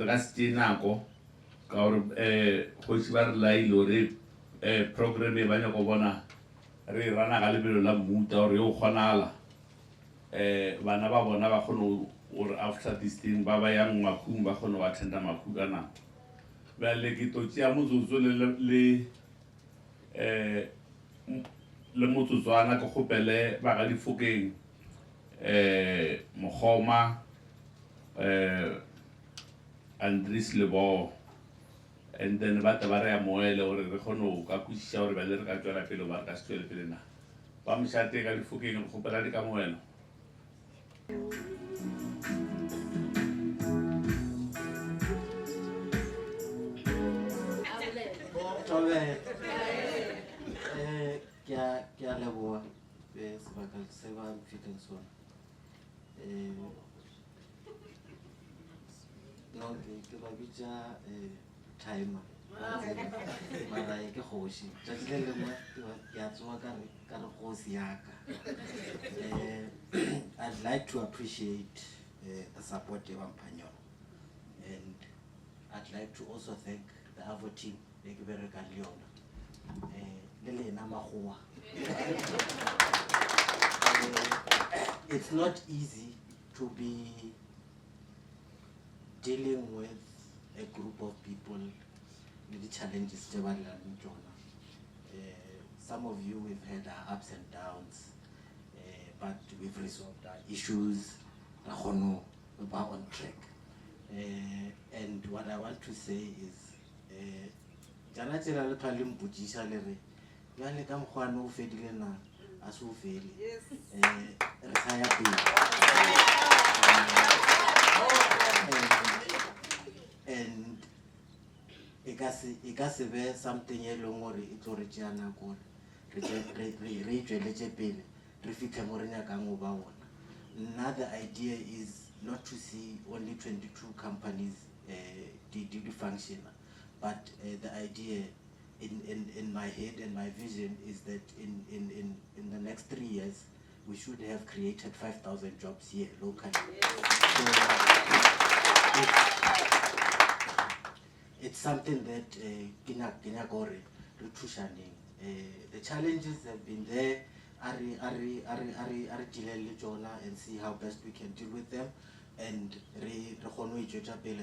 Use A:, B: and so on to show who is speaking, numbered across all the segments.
A: ka se nako ka gore kgoši ba re laile gore program e ba nyako bona re rana ka lebelo la mmuta gore yo kgonala bana ba bona ba kgone gore after this thing ba ba yang makhung ba kgone go attenda makhu ka nako bjale ke totšea motsotso le motsotswana ke kgopele ba ga Difokeng Mogoma Andries Lebo and then ba tla ba re ya moele gore re kgone go ka kwešiša gore bjale re ka tšwela pele ba re ka se tšwele pele na ba mošate ka Difokeng re kgopela di ka moelo.
B: Ke a leboa sebaka se ba mfileng sona no ke ba bitša timer mara ke kgoši tšatši le lengwe ke a tsoga ka re kgoši yaka. I'd like to appreciate the support e bamphang yona, and I'd like to also thank the Avo team e ke berekang le yona le lena magoa. It's not easy to be dealing with a group of people with the challenges tse ba nang le tsona. Some of you we've had our ups and downs, but we've resolved our issues. We're on track. And what I want to say is, jana tsela le phale mputsisa le re ya le ka mkhwana o fedile na a se o fele re sa ya pele and e ka se be something e leng gore e tlo re tšea nako re tšweletse pele re fitlhe mo re nyakang go ba bona. Now the idea is not to see only 22 companies do function, but the idea in my head and my vision is that in the next 3 years we should have created 5,000 jobs here locally. So it's something that the challenges have been there. And see how best we can deal with them and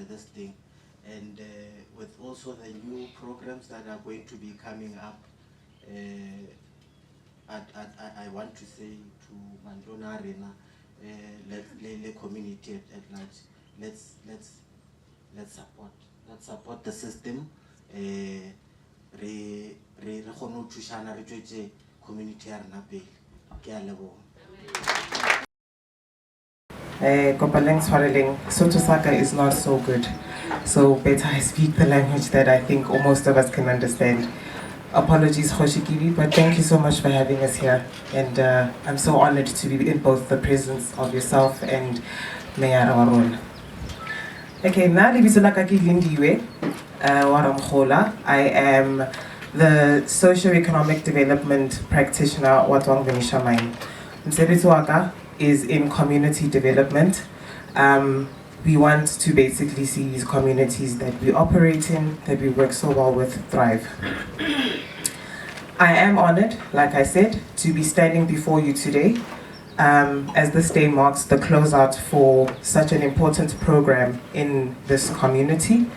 B: this thing. And with also the new programs that are going to be coming up, I want to say to Mandona Arena, the community at large, let's support the system. Community
C: Kopaleng Swareling, Soto Saka is not so good. So better I speak the language that I think most of us can understand. Apologies, Ga-Kibi, but thank you so much for having us here. And I'm so honored to be in both the presence of yourself and Mayor Waron. Okay, now I am the socio-economic development practitioner at Venetia mine. Msebetu waka is in community development. We want to basically see these communities that we operate in, that we work so well with, thrive. I am honored, like I said, to be standing before you today as this day marks the closeout for such an important program in this community.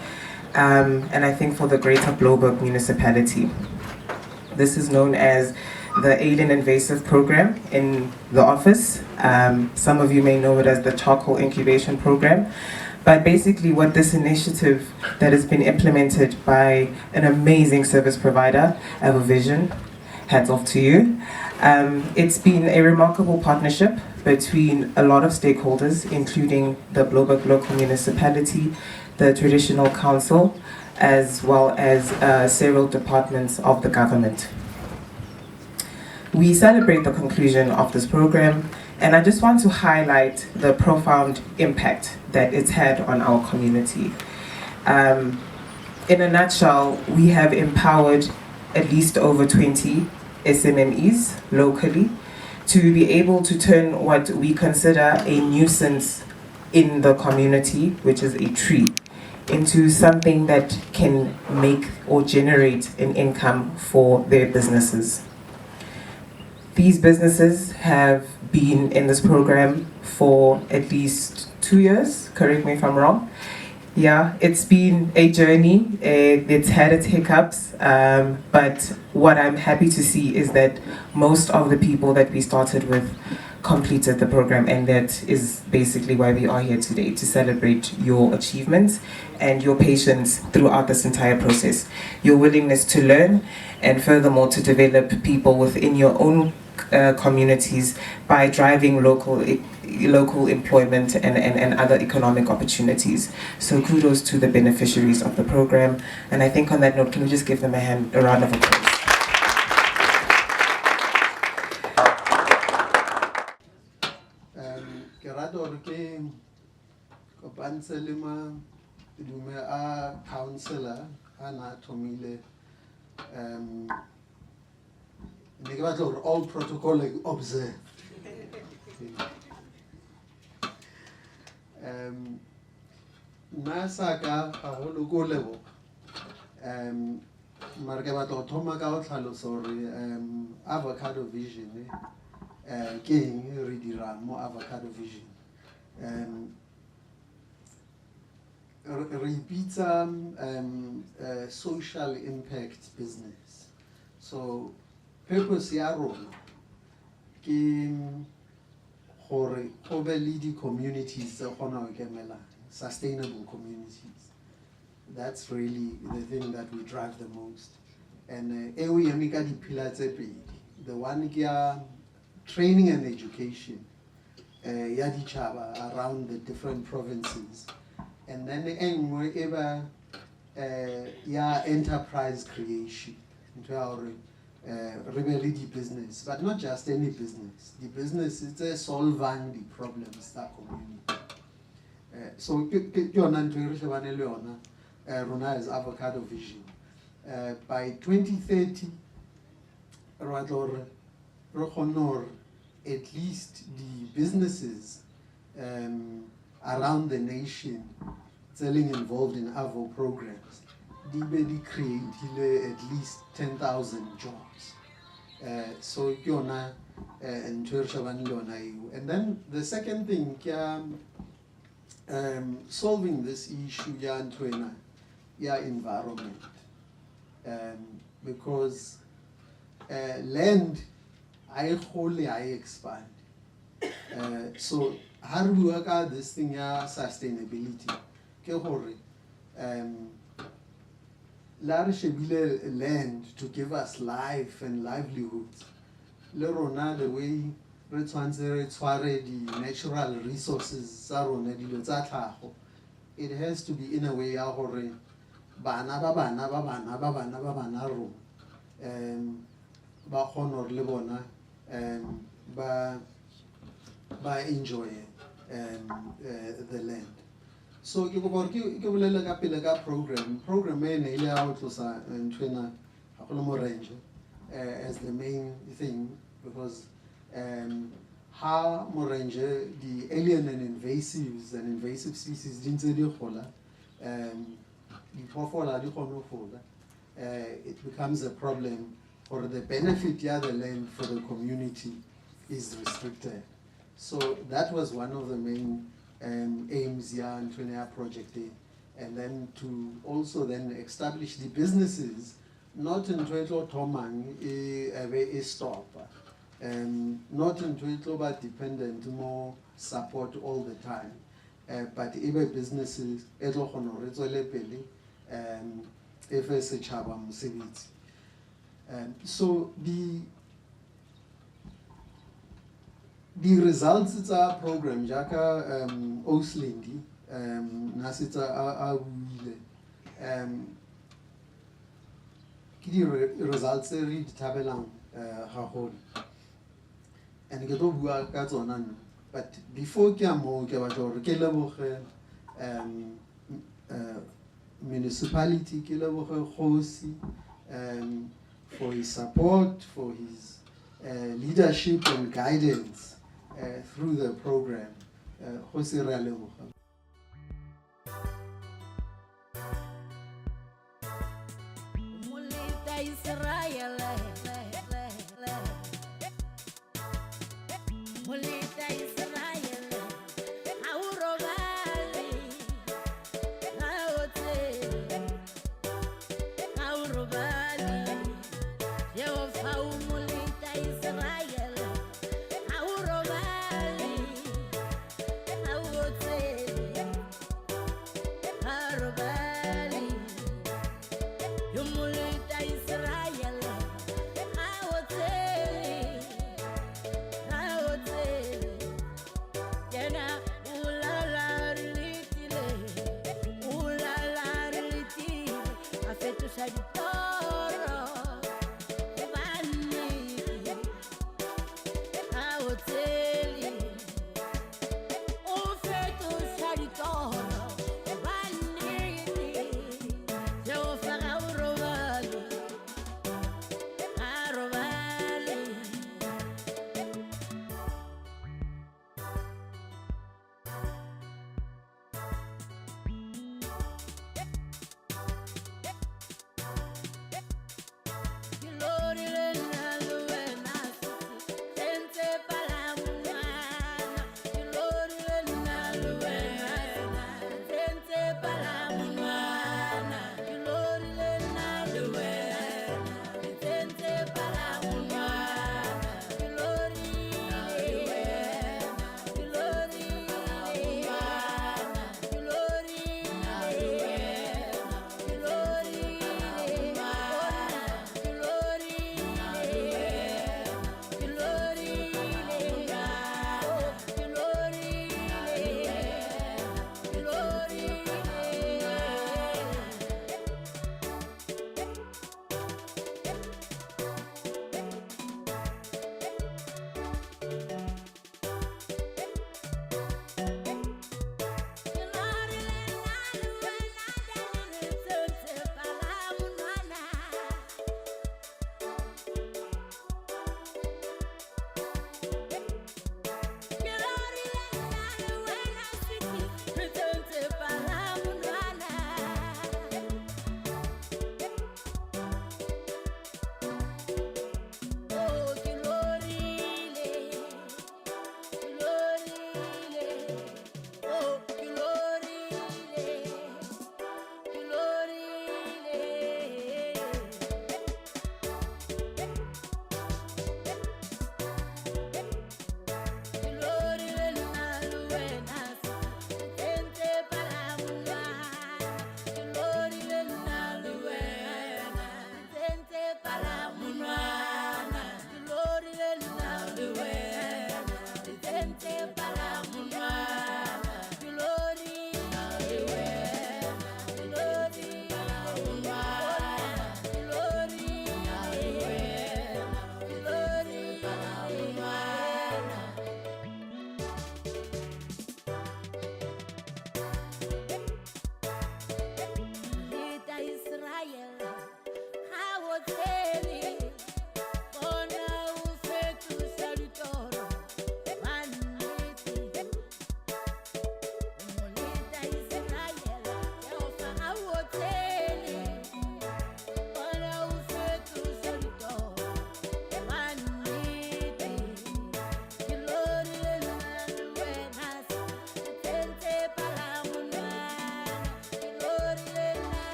C: And I think for the greater Bloberg municipality. This is known as the Alien Invasive Program in the office. Some of you may know it as the Charcoal Incubation Program. But basically what this initiative that has been implemented by an amazing service provider, Avo Vision, hats off to you. It's been a remarkable partnership between a lot of stakeholders, including the Bloberg local municipality, the traditional council, as well as several departments of the government. We celebrate the conclusion of this program, and I just want to highlight the profound impact that it's had on our community. In a nutshell, we have empowered at least over 20 SMMEs locally to be able to turn what we consider a nuisance in the community, which is a tree, into something that can make or generate an income for their businesses. These businesses have been in this program for at least 2 years, correct me if I'm wrong. Yeah, it's been a journey. It's had its hiccups, but what I'm happy to see is that most of the people that we started with completed the program, and that is basically why we are here today, to celebrate your achievements and your patience throughout this entire process, your willingness to learn, and furthermore to develop people within your own communities by driving local employment and other economic opportunities. So kudos to the beneficiaries of the program. And I think on that note, can we just give them a round of applause?
D: Counselor Hannah Tomile, all protocol observed. Nasaka Haholo level. Margabato Tomaka Halo, sorry, Avocado Vision, King Ridira, more Avocado Vision. Repeats social impact business. So, purpose yaro ki hore lead communities sustainable communities. That's really the thing that we drive the most. And we amika di pillars the one kia training and education yadi chaba around the different provinces. And then wherever enterprise creation into our rebellion business, but not just any business. The business is solving the problems that community. So Rona is Avocado Vision. By 2030, at least the businesses around the nation selling involved in Avo programs, they create at least 10,000 jobs. So and then the second thing, solving this issue environment, because land I expand. So how do we work out this thing sustainability? Land to give us life and livelihoods. The way the natural resources it has to be in a way enjoy the land. So program as the main thing, because how Moranger, the alien and invasive species it becomes a problem, or the benefit the land for the community is restricted. So that was one of the main aims in our project there. And then to also then establish the businesses, not in Twitter Tomang a stop, not in Twitter but dependent, more support all the time. But even businesses, if so the results of our program, Jaka Oslindi, Nasita results read Tabelang Hahod. And get over Kazonan. But before Kiamo, Kelabo municipality, Kelabo Hosi, for his support, for his leadership and guidance through the program.
E: Israel, Molita Israel, Aurobali, Aurobali, Jehovah Molita Israel, Aurobali, Aurobali.